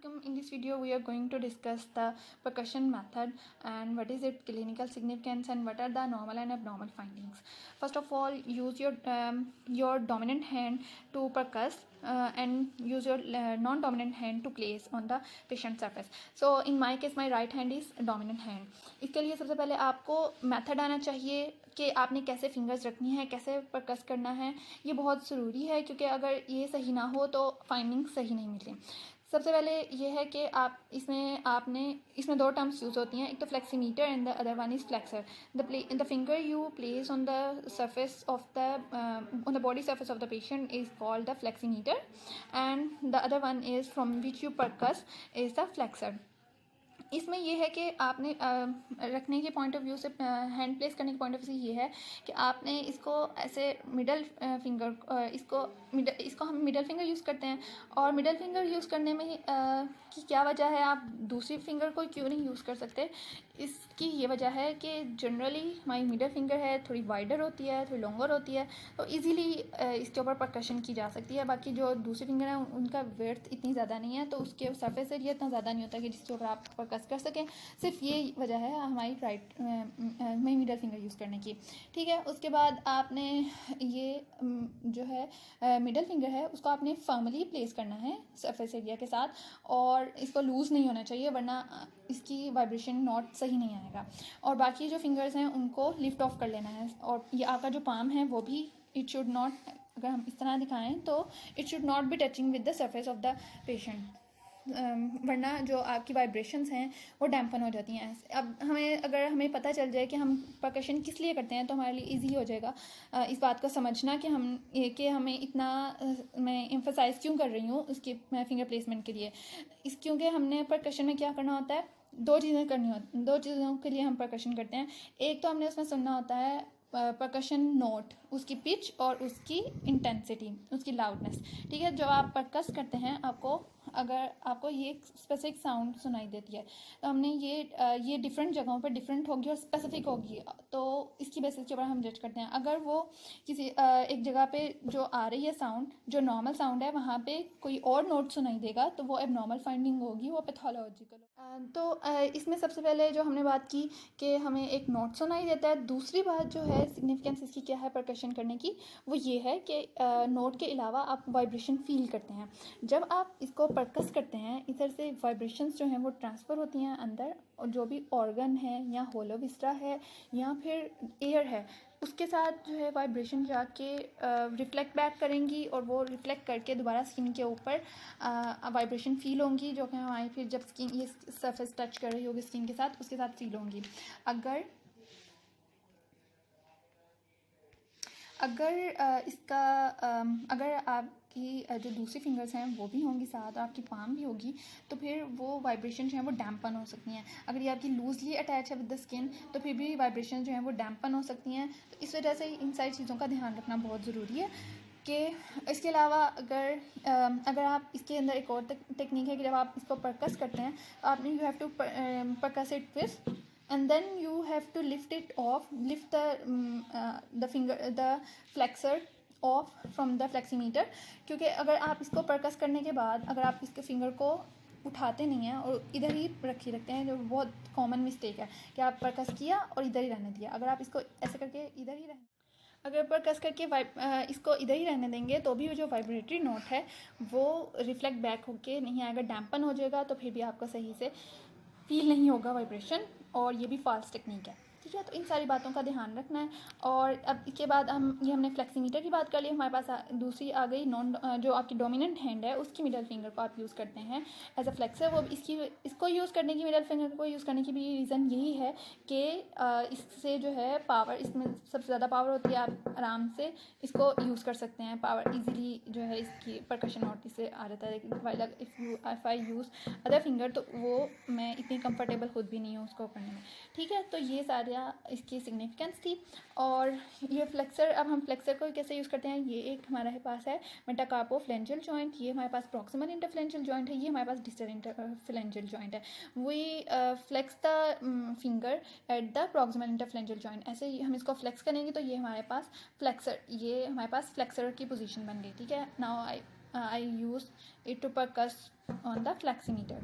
Assalamualaikum. In this video we are going to discuss the percussion method and what is its clinical significance and what are the normal and abnormal findings. First of all, use your dominant hand to percuss and use your non-dominant hand to place on the patient surface. So in my case my right hand is dominant hand. इसके लिए सबसे पहले आपको method आना चाहिए कि आपने कैसे फिंगर्स रखनी है, कैसे परकस करना है. ये बहुत ज़रूरी है क्योंकि अगर ये सही ना हो तो फाइंडिंग सही नहीं मिलती. सबसे पहले ये है कि आप इसमें दो टर्म्स यूज़ होती हैं. एक तो flexometer and the other one is flexor. The finger you place on the surface of the on the body surface of the patient is called the flexometer, and the other one is from which you percuss is the flexor. इसमें ये है कि आपने रखने के point of view से, hand place करने के पॉइंट ऑफ व्यू से ये है कि आपने इसको ऐसे मिडल फिंगर इसको हम मिडल फिंगर यूज़ करते हैं. और मिडल फिंगर यूज़ करने में की क्या वजह है, आप दूसरी फिंगर को क्यों नहीं यूज़ कर सकते. इसकी ये वजह है कि जनरली हमारी मिडल फिंगर है थोड़ी वाइडर होती है, थोड़ी लॉन्गर होती है, तो इजीली इसके ऊपर परकशन की जा सकती है. बाकी जो दूसरी फिंगर है उनका विड्थ इतनी ज़्यादा नहीं है, तो उसके सरफेस एरिया इतना ज़्यादा नहीं होता कि जिसके ऊपर आप परकस कर सकें. सिर्फ ये वजह है हमारी में मिडल फिंगर यूज़ करने की. ठीक है. उसके बाद आपने ये जो है मिडल फिंगर है उसको आपने फर्मली प्लेस करना है सरफेस एरिया के साथ, और इसको लूज़ नहीं होना चाहिए वरना इसकी वाइब्रेशन नोट सही नहीं आएगा. और बाकी जो फिंगर्स हैं उनको लिफ्ट ऑफ कर लेना है. और ये आपका जो पाम है वो भी इट शुड नॉट, अगर हम इस तरह दिखाएं तो it should not B touching with the surface of the patient, वरना जो आपकी वाइब्रेशंस हैं वो डैम्पन हो जाती हैं. अब अगर हमें पता चल जाए कि हम परकशन किस लिए करते हैं तो हमारे लिए इजी हो जाएगा इस बात को समझना कि हमें इतना मैं एम्फसाइज़ क्यों कर रही हूँ उसके फिंगर प्लेसमेंट के लिए. क्योंकि हमने परकशन में क्या करना होता है, दो चीज़ों के लिए हम परकशन करते हैं. एक तो हमने उसमें सुनना होता है परकशन नोट, उसकी पिच और उसकी इंटेंसिटी, उसकी लाउडनेस. ठीक है. जब आप परकस करते हैं अगर आपको ये स्पेसिफिक साउंड सुनाई देती है तो हमने ये डिफरेंट जगहों पर डिफरेंट होगी और स्पेसिफिक होगी, तो इसकी बेसिस के ऊपर हम जज करते हैं. अगर वो किसी एक जगह पे जो आ रही है साउंड, जो नॉर्मल साउंड है, वहाँ पे कोई और नोट सुनाई देगा तो वो एबनॉर्मल फाइंडिंग होगी, वो पैथोलॉजिकल. तो इसमें सबसे पहले जो हमने बात की कि हमें एक नोट सुनाई देता है. दूसरी बात जो है सिग्निफिकेंस इसकी क्या है परकशन करने की, वो ये है कि नोट के अलावा आप वाइब्रेशन फील करते हैं. जब आप इसको परकस करते हैं इधर से वाइब्रेशंस जो हैं वो ट्रांसफ़र होती हैं अंदर, और जो भी ऑर्गन है या होलो विस्टा है या फिर एयर है उसके साथ जो है वाइब्रेशन जाके रिफ्लेक्ट बैक करेंगी, और वो रिफ्लेक्ट करके दोबारा स्किन के ऊपर वाइब्रेशन फील होंगी, जो कि हमारी फिर जब स्किन ये सरफेस टच कर रही होगी स्किन के साथ, उसके साथ फील होंगी. अगर आपकी जो दूसरी फिंगर्स हैं वो भी होंगी साथ, आपकी पाम भी होगी, तो फिर वो वाइब्रेशन जो है वो डैम्पन हो सकती हैं. अगर ये आपकी लूजली अटैच है विद द स्किन तो फिर भी वाइब्रेशन जो है वो डैम्पन हो सकती हैं. तो इस वजह से इन सारी चीज़ों का ध्यान रखना बहुत ज़रूरी है. कि इसके अलावा अगर आप इसके अंदर एक और टेक्निक है कि जब आप इसको परकस करते हैं तो आपने you have to percuss it with, and then you have to lift the flexor off from the fleximeter. क्योंकि अगर आप इसको परकस करने के बाद अगर आप इसके फिंगर को उठाते नहीं हैं और इधर ही रखते हैं, जो बहुत कॉमन मिस्टेक है कि आप परकस किया और इधर ही रहने दिया. अगर आप इसको ऐसे करके इधर ही अगर परकस करके इसको इधर ही रहने देंगे तो भी जो वाइब्रेटरी नोट है वो रिफ्लेक्ट बैक होके नहीं आएगा, डैम्पन हो जाएगा, तो फिर भी आपको सही से फील नहीं होगा वाइब्रेशन, और ये भी फॉल्स टेक्निक है. ठीक है. तो इन सारी बातों का ध्यान रखना है. और अब इसके बाद हमने फ्लेक्सीमीटर की बात कर ली. हमारे पास दूसरी आ गई जो आपकी डोमिनेंट हैंड है उसकी मिडल फिंगर को आप यूज़ करते हैं एज अ फ्लेक्सर. वो इसको यूज़ करने की, मिडल फिंगर को यूज़ करने की भी रीज़न यही है कि इससे जो है पावर, इसमें सबसे ज़्यादा पावर होती है. आप आराम से इसको यूज़ कर सकते हैं, पावर ईजिली जो है इसकी परकशन नोट इससे आ जाता है. If I use other finger तो वो मैं इतनी कंफर्टेबल खुद भी नहीं हूँ उसको करने में. ठीक है. तो ये सारे इसकी सिग्निफिकेंस थी. और ये फ्लेक्सर, अब हम फ्लेक्सर को कैसे यूज़ करते हैं, ये एक हमारे पास है मेटाकार्पोफ्लेंजियल जॉइंट, ये हमारे पास प्रॉक्सिमल इंटरफ्लेंजियल जॉइंट है, ये हमारे पास डिस्टल इंटरफ्लेंजियल जॉइंट है. We flex the finger at the proximal interphalangeal joint. ऐसे ही हम इसको फ्लेक्स करेंगे तो ये हमारे पास फ्लेक्सर की पोजीशन बन गई. ठीक है. Now I use it to percuss on the fleximeter.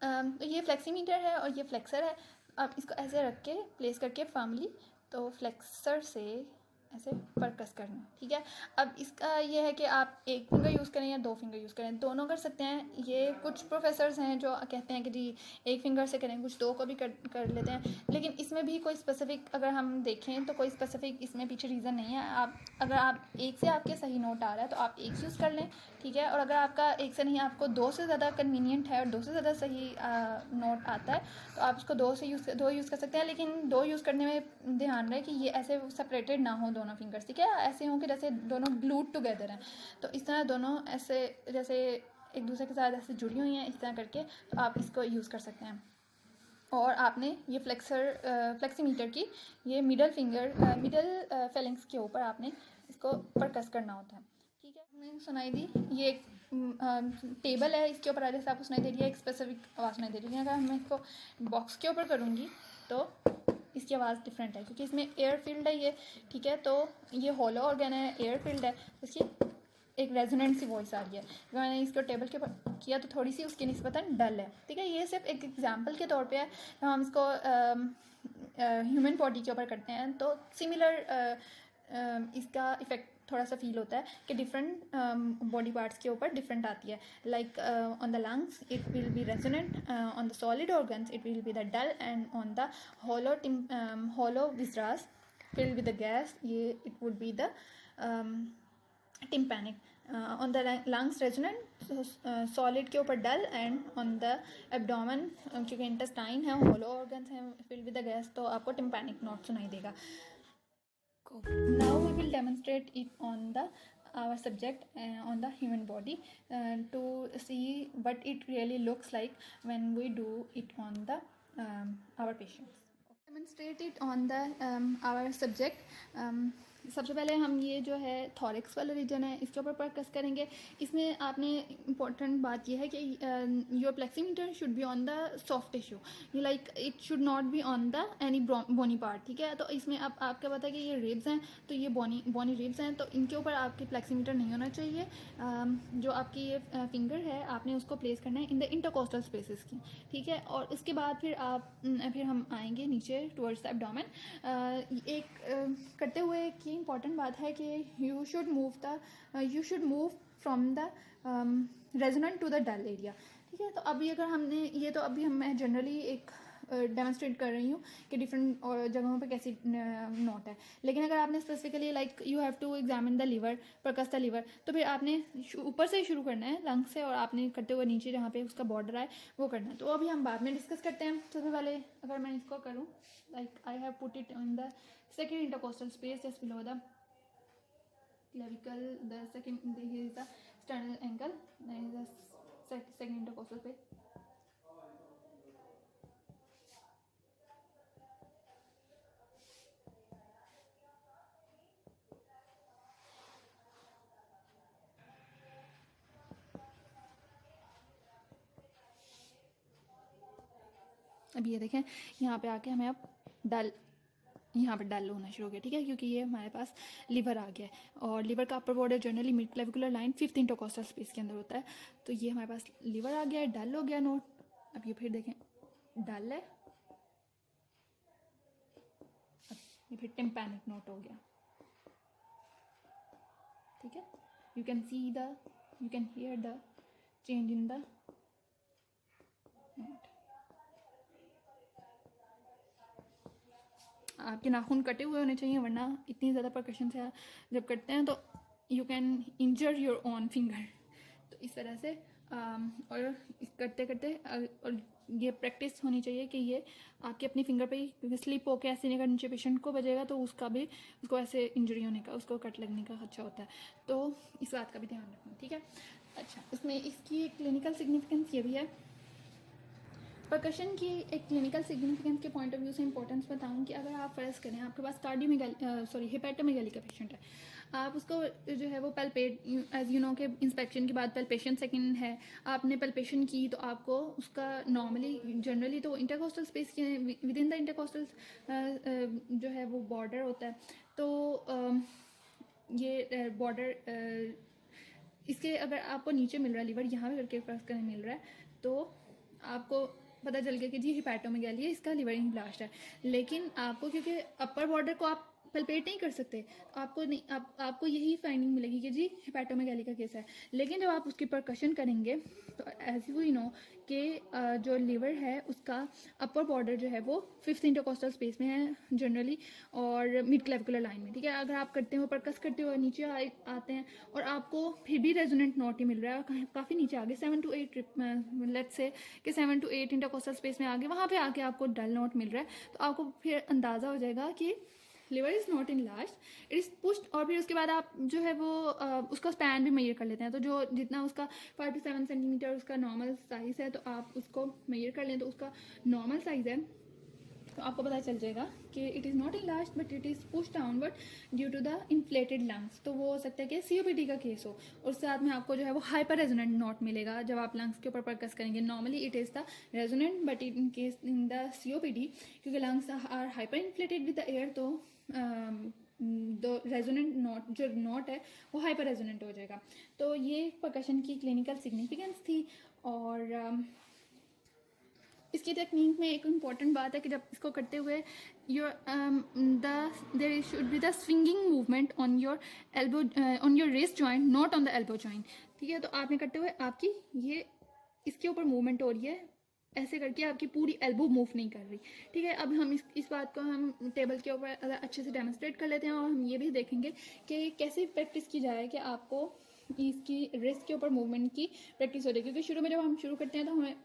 तो ये फ्लेक्सीमीटर है और ये फ्लेक्सर है. आप इसको ऐसे रख के प्लेस करके फर्मली तो फ्लेक्सर से ऐसे परकस करना. ठीक है. अब इसका ये है कि आप एक फिंगर यूज़ करें या दो फिंगर यूज़ करें, दोनों कर सकते हैं. ये कुछ प्रोफेसर्स हैं जो कहते हैं कि जी एक फिंगर से करें, कुछ दो को भी कर लेते हैं. लेकिन इसमें भी कोई स्पेसिफिक अगर हम देखें तो कोई स्पेसिफिक इसमें पीछे रीज़न नहीं है. अगर आप एक से आपके सही नोट आ रहा है तो आप एक यूज़ कर लें. ठीक है. और अगर आपका एक से नहीं, आपको दो से ज़्यादा कन्वीनियंट है और दो से ज़्यादा सही नोट आता है तो आप उसको दो यूज़ कर सकते हैं. लेकिन दो यूज़ करने में ध्यान रहे कि ये ऐसे सेपरेटेड ना हो दोनों फिंगर्स. ठीक है. ऐसे हों कि जैसे दोनों ग्लूड टुगेदर हैं. तो इस तरह दोनों ऐसे जैसे एक दूसरे के साथ ऐसे जुड़ी हुई हैं, इस तरह करके तो आप इसको यूज़ कर सकते हैं. और आपने ये फ्लेक्सीमीटर की ये मिडल फेलिंग्स के ऊपर आपने इसको परकस करना होता है. ठीक है. हमने सुनाई दी ये एक टेबल है, इसके ऊपर जैसे आपको सुनाई दे रही है एक स्पेसिफिक आवाज़ सुनाई दे रही है. अगर मैं इसको बॉक्स के ऊपर करूँगी तो इसकी आवाज़ डिफरेंट है क्योंकि इसमें एयर फील्ड है ये. ठीक है. तो ये हॉलो ऑर्गन है, एयर फील्ड है, इसकी एक रेजोनेंट सी वॉइस आ रही है. अगर मैंने इसको टेबल के ऊपर किया तो थोड़ी सी उसकी निस्बतन डल है. ठीक है. ये सिर्फ एक एग्जांपल के तौर पे है. हम इसको ह्यूमन बॉडी के ऊपर करते हैं तो सिमिलर इसका इफ़ेक्ट थोड़ा सा फील होता है कि डिफरेंट बॉडी पार्ट्स के ऊपर डिफरेंट आती है. Like on the lungs it will be resonant, on the solid organs it will be the dull, and on the hollow viscera filled with the gas it would be the tympanic. On the lungs resonant, solid के ऊपर dull, and on the abdomen क्योंकि intestine है, hollow organs हैं filled with the gas, तो आपको tympanic note सुनाई देगा. Now we will demonstrate it on our subject on the human body to see what it really looks like when we do it on the our patients. Demonstrate it on the our subject. सबसे पहले हम ये जो है thorax वाला reason है इसके ऊपर परकस करेंगे. इसमें आपने इम्पोर्टेंट बात यह है कि your flexometer should be on the soft tissue, like it should not be on the any bony part. ठीक है. तो इसमें अब आपको पता है कि ये रिब्स हैं तो ये बोनी रिब्स हैं तो इनके ऊपर आपकी फ्लेक्सीमीटर नहीं होना चाहिए. जो आपकी ये फिंगर है आपने उसको प्लेस करना है इन द इंटरकोस्टल स्पेसिस की. ठीक है. और इसके बाद फिर हम आएंगे नीचे टुवर्ड्स द एब्डोमेन. एक करते हुए की इम्पॉर्टेंट बात है कि you should move from the resonant to the dull area. ठीक है. तो अभी अगर हमने ये तो अभी मैं जनरली एक डेमोन्स्ट्रेट कर रही हूँ कि डिफरेंट जगहों पे कैसी नोट है. लेकिन अगर आपने specifically like you have to examine the liver, percuss the liver, तो फिर आपने ऊपर से ही शुरू करना है लंग से और आपने करते हुए नीचे जहाँ पे उसका बॉर्डर आए वो करना है. तो अभी हम बाद में डिस्कस करते हैं. सबसे पहले अगर मैं इसको करूँ like I have put it in the second intercostal space just below the clavicle. The second, here is the sternal angle, then is the second intercostal space. अब ये देखें यहाँ पे आके हमें अब यहाँ पर डल होना शुरू हो गया. ठीक है. क्योंकि ये हमारे पास लिवर आ गया है और लिवर का upper border generally mid clavicular line fifth intercostal space के अंदर होता है. तो ये हमारे पास लिवर आ गया है, डल हो गया नोट. अब ये फिर देखें डल है, अब ये फिर टिम्पैनिक नोट हो गया. ठीक है. You can hear the change in the note. आपके नाखून कटे हुए होने चाहिए वरना इतनी ज़्यादा परकशन से जब करते हैं तो you can injure your own finger. तो इस तरह से और करते करते और ये प्रैक्टिस होनी चाहिए कि ये आपकी अपनी फिंगर पे ही, क्योंकि स्लिप होकर ऐसे नहीं, अगर नीचे पेशेंट को बजेगा तो उसको ऐसे इंजरी होने का, उसको कट लगने का खदशा होता है. तो इस बात का भी ध्यान रखना. ठीक है. अच्छा, इसमें इसकी क्लिनिकल सिग्निफिकेंस ये भी है. परकशन की एक क्लिनिकल सिग्निफिकेंस के पॉइंट ऑफ व्यू से इंपॉर्टेंस बताऊं कि अगर आप फ़र्ज़ करें आपके पास हिपेटोमेगाली का पेशेंट है, आप उसको जो है वो पल्पेट, एज यू नो के इंस्पेक्शन के बाद पल्पेशन सेकंड है, आपने पल्पेशन की तो आपको उसका जनरली तो इंटरकोस्टल स्पेस के विद इन द इंटरकोस्टल जो है वो बॉर्डर होता है. तो ये बॉर्डर इसके अगर आपको नीचे मिल रहा है लीवर, यहाँ पे करके प्रेस करने मिल रहा है, तो आपको पता चल गया कि जी हिपैटोमेगाली है, इसका लिवर इंब्लास्ट है। लेकिन आपको क्योंकि अपर बॉर्डर को आप पल्पेट नहीं कर सकते, आपको नहीं आपको यही फाइंडिंग मिलेगी कि जी हिपैटोमेगाली का केस है। लेकिन जब आप उसकी परकशन करेंगे तो एज वी नो कि जो लिवर है उसका अपर बॉर्डर जो है वो 5th इंटरकोस्टल स्पेस में है जनरली, और मिड क्लेविकुलर लाइन में, ठीक है। अगर आप करते हो परकस करते हो नीचे आते हैं और आपको फिर भी रेजोनेंट नोट ही मिल रहा है, काफ़ी नीचे आगे 7 to 8 लेट्स से कि 7 to 8 इंटरकोस्टल स्पेस में आगे, वहाँ पे आके आपको डल नोट मिल रहा है, तो आपको फिर अंदाज़ा हो जाएगा कि liver is not in large, it is pushed. और फिर उसके बाद आप जो है वो उसका स्पैन भी मेजर कर लेते हैं, तो जो जितना उसका 5 to 7 सेंटीमीटर उसका नॉर्मल साइज़ है, तो आप उसको मेजर कर लें तो उसका नॉर्मल साइज़ है, तो आपको पता चल जाएगा कि it is not in large but it is push downward due to the inflated lungs. तो वो हो सकता है कि COPD का केस हो, और साथ में आपको जो है वो हाइपर रेजोनेंट नोट मिलेगा जब आप लंग्स के ऊपर परकस करेंगे। Normally it is the resonant, but in case in the COPD क्योंकि lungs are hyperinflated with the air, तो द रेजोनेंट नोट जो नोट है वो हाइपर रेजोनेंट हो जाएगा। तो ये परकशन की क्लिनिकल सिग्निफिकेंस थी। और इसकी टेक्निक में एक इम्पॉर्टेंट बात है कि जब इसको करते हुए there should be the swinging movement on your elbow, on your wrist joint, not on the elbow joint, ठीक है। तो आपने करते हुए आपकी ये इसके ऊपर मूवमेंट हो रही है, ऐसे करके आपकी पूरी एल्बो मूव नहीं कर रही, ठीक है। अब हम इस बात को हम टेबल के ऊपर अच्छे से डेमोन्स्ट्रेट कर लेते हैं, और हम ये भी देखेंगे कि कैसे प्रैक्टिस की जाए कि आपको इसकी रिस्ट के ऊपर मूवमेंट की प्रैक्टिस हो जाए। क्योंकि शुरू में जब हम शुरू करते हैं तो हमें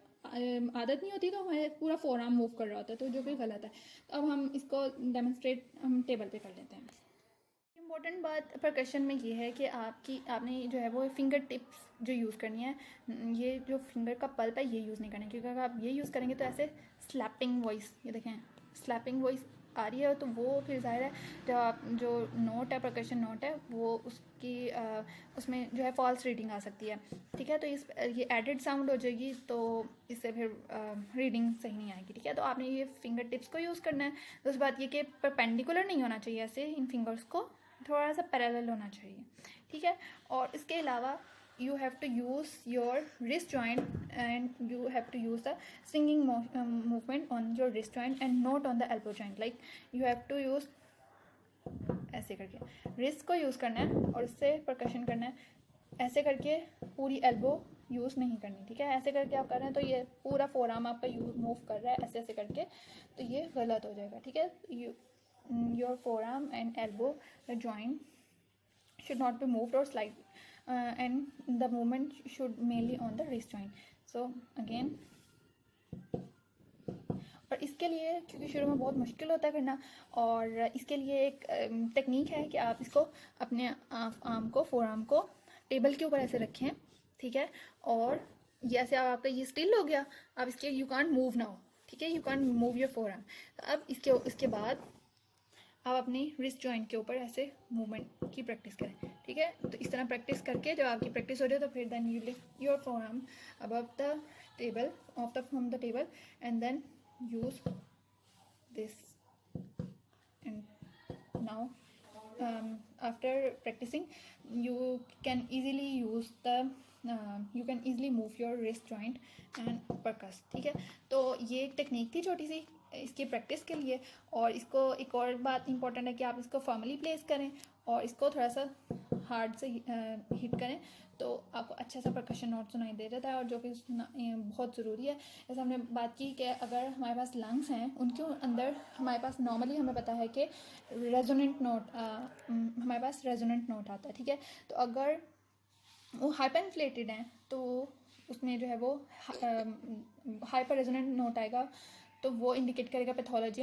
आदत नहीं होती, तो हमारे पूरा फोरआर्म मूव कर रहा होता है, तो जो कि गलत है। तो अब हम इसको डेमोन्स्ट्रेट हम टेबल पे कर लेते हैं। इम्पोर्टेंट बात परकशन में ये है कि आपने जो है वो फिंगर टिप्स जो यूज़ करनी है, ये जो फिंगर का पल्प है ये यूज़ नहीं करना है, क्योंकि अगर आप ये यूज़ करेंगे तो ऐसे स्लैपिंग वॉइस, ये देखें स्लैपिंग वॉइस आ रही है, तो वो फिर ज़ाहिर है जब आप जो नोट है परकशन नोट है वो उसकी उसमें जो है फॉल्स रीडिंग आ सकती है, ठीक है। तो ये एडेड साउंड हो जाएगी, तो इससे फिर रीडिंग सही नहीं आएगी, ठीक है। तो आपने ये फिंगर टिप्स को यूज़ करना है। दूसरी बात ये कि परपेंडिकुलर नहीं होना चाहिए, ऐसे इन फिंगर्स को थोड़ा सा पैरेलल होना चाहिए, ठीक है। और इसके अलावा you have to use your wrist joint and you have to use the swinging movement on your wrist joint and not on the elbow joint, like you have to use ऐसे करके wrist को use करना है और उससे percussion करना है, ऐसे करके पूरी एल्बो यूज़ नहीं करनी, ठीक है। ऐसे करके आप कर रहे हैं तो ये पूरा फोरआर्म आपका मूव कर रहा है ऐसे ऐसे करके, तो ये गलत हो जाएगा, ठीक है। Your forearm and elbow joint should not be moved or slide, and the movement should mainly on the wrist joint. So again, और इसके लिए क्योंकि शुरू में बहुत मुश्किल होता है करना, और इसके लिए एक टेक्निक है कि आप इसको अपने आर्म को फोरआर्म को टेबल के ऊपर ऐसे रखें, ठीक है। और ये ऐसे आपका ये स्टिल हो गया, अब इसके यू कांट मूव नाउ, ठीक है, you can't move your forearm. तो अब इसके बाद आप अपनी रिस्ट जॉइंट के ऊपर ऐसे मूवमेंट की प्रैक्टिस करें, ठीक है। तो इस तरह प्रैक्टिस करके जब आपकी प्रैक्टिस हो जाए तो फिर then you lift your forearm above the table, from the table, and then use this. And now after practicing you can easily use the you can easily move your wrist joint and percuss, ठीक है। तो ये एक technique थी छोटी सी इसकी practice के लिए। और इसको एक और बात इंपॉर्टेंट है कि आप इसको फर्मली प्लेस करें और इसको थोड़ा सा हार्ड से हिट करें, तो आपको अच्छा सा परकशन नोट सुनाई दे जाता है, और जो कि बहुत ज़रूरी है। जैसे हमने बात की कि अगर हमारे पास लंग्स हैं उनके अंदर हमारे पास नॉर्मली हमें पता है कि रेजोनेंट नोट हमारे पास रेजोनेंट नोट आता है, ठीक है। तो अगर वो हाइपर इन्फ्लेटेड हैं तो उसमें जो है वो हाइपर रेजोनेंट नोट आएगा, तो वो इंडिकेट करेगा पैथोलॉजी,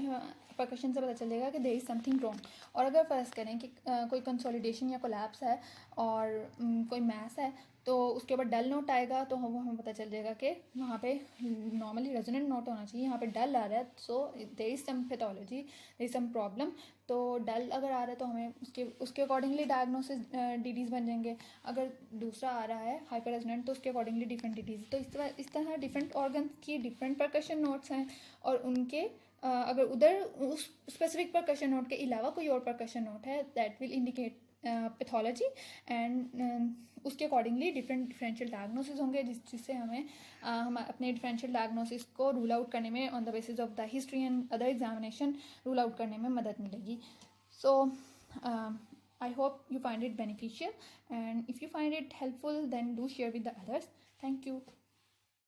परकशन से पता चलेगा कि देयर इज़ समथिंग रॉन्ग। और अगर फर्ज करें कि कोई कंसोलिडेशन या कोलैप्स है और कोई मैस है तो उसके ऊपर डल नोट आएगा, तो वो हमें पता चल जाएगा कि वहाँ पे नॉर्मली रेजोनेंट नोट होना चाहिए, यहाँ पे डल आ रहा है, so there is some pathology, there is some problem. तो डल अगर आ रहा है तो हमें उसके अकॉर्डिंगली डायग्नोसिस DDs बन जाएंगे। अगर दूसरा आ रहा है हाइपर रेजोनेंट तो उसके अकॉर्डिंगली डिफरेंट DDs। तो इस तरह डिफरेंट ऑर्गन की डिफरेंट परकशन नोट्स हैं, और उनके अगर उधर उस स्पेसिफिक परकशन नोट के अलावा कोई और परकशन नोट है that will indicate pathology and उसके अकॉर्डिंगली डिफरेंशियल डायग्नोसिस होंगे, जिससे हमें हम अपने डिफरेंशियल डायग्नोसिस को रूल आउट करने में on the basis of the history and other examination rule out करने में मदद मिलेगी. सो I hope you find it beneficial, and if you find it helpful, then do share with the others. Thank you.